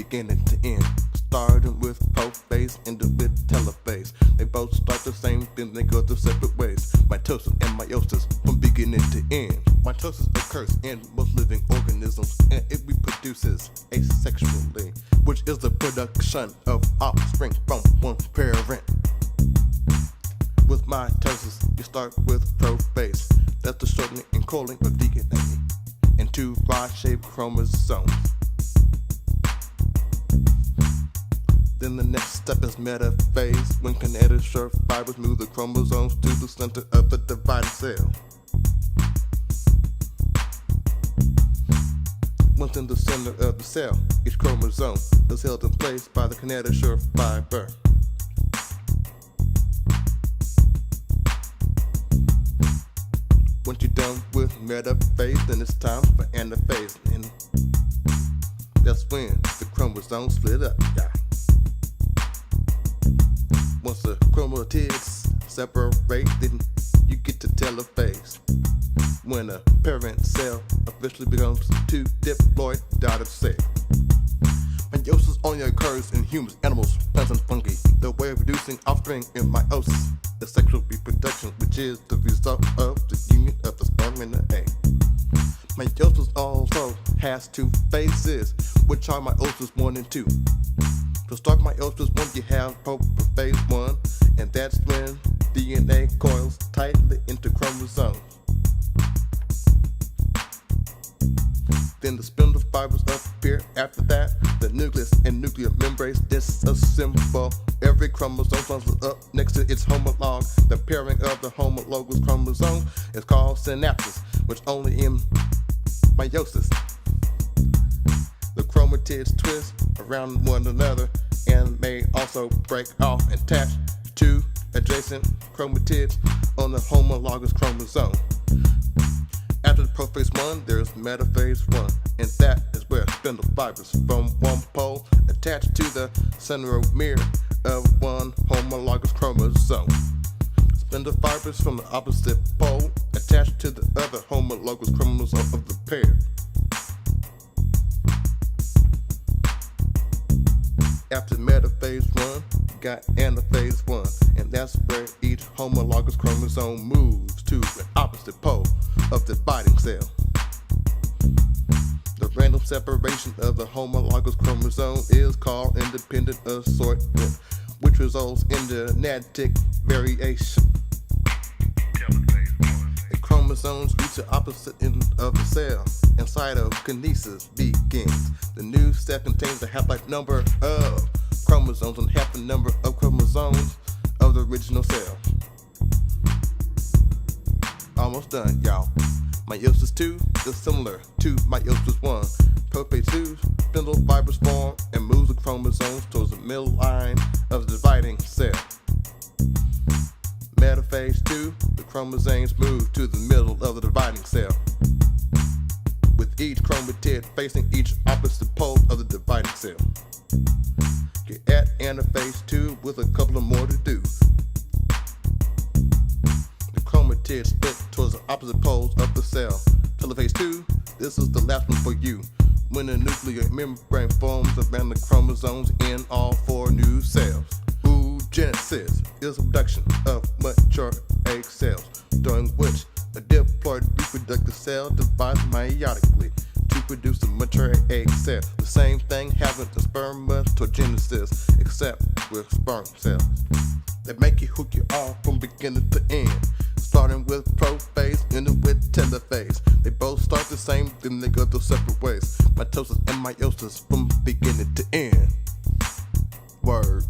beginning to end. Starting with prophase, ending with telophase. They both start the same, then they go their separate ways. Mitosis and meiosis from beginning to end. Mitosis occurs in most living organisms, and it reproduces asexually, which is the production of offspring from one parent. With mitosis, you start with prophase. That's the shortening and coiling of DNA into rod-shaped chromosomes. Then the next step is metaphase, when kinetic short fibers move the chromosomes to the center of the dividing cell. Once in the center of the cell, each chromosome is held in place by the kinetic short fiber. Once you're done with metaphase, then it's time for anaphase, and that's when the chromosomes split up. Yeah. Once the chromatids separate, then you get to telophase, when a parent cell officially becomes two diploid dotted cells. Meiosis only occurs in humans, animals, plants, and fungi. The way of producing offspring in meiosis is sexual reproduction, which is the result of the union of the sperm and the egg. Meiosis also has two phases, which are meiosis 1 and 2. To start meiosis 1, you have prophase 1, and that's when DNA coils tightly into chromosomes. Then the spindle fibers appear. After that, the nucleus and nuclear membranes disassemble. Every chromosome bundles up next to its homologue. The pairing of the homologous chromosome is called synapsis, which only in meiosis. The chromatids twist around one another and may also break off and attach to adjacent chromatids on the homologous chromosome. After the prophase 1, there's metaphase 1, and that is where spindle fibers from one pole attach to the centromere of one homologous chromosome. Spindle fibers from the opposite pole attach to the other homologous chromosome of the pair. After metaphase 1, you got anaphase 1, and that's where each homologous chromosome moves to the opposite pole of the dividing cell. The random separation of the homologous chromosome is called independent assortment, which results in genetic variation. The chromosomes reach the opposite end of the cell, and cytokinesis begins. The new cell contains the half-life number of chromosomes and half the number of chromosomes of the original cell. Almost done, y'all. Meiosis 2 is similar to meiosis 1. Prophase 2, spindle fibers form and moves the chromosomes towards the middle line of the dividing cell. Metaphase 2, the chromosomes move to the middle of the dividing cell, with each chromatid facing each opposite pole of the dividing cell. You're at anaphase 2 with a couple of more to do. The chromatids split towards the opposite poles of the cell. Telophase 2, this is the last one for you, when the nuclear membrane forms around the chromosomes in all 4 new cells. Oogenesis is the production of mature egg cells, during which a diploid reproductive cell divides meiotically to produce a mature egg cell. The same thing happens in spermatogenesis, except with sperm cells. They make you who you are from beginning to end, starting with prophase, ending with telophase. They both start the same, then they go their separate ways. Mitosis and meiosis from beginning to end. Word.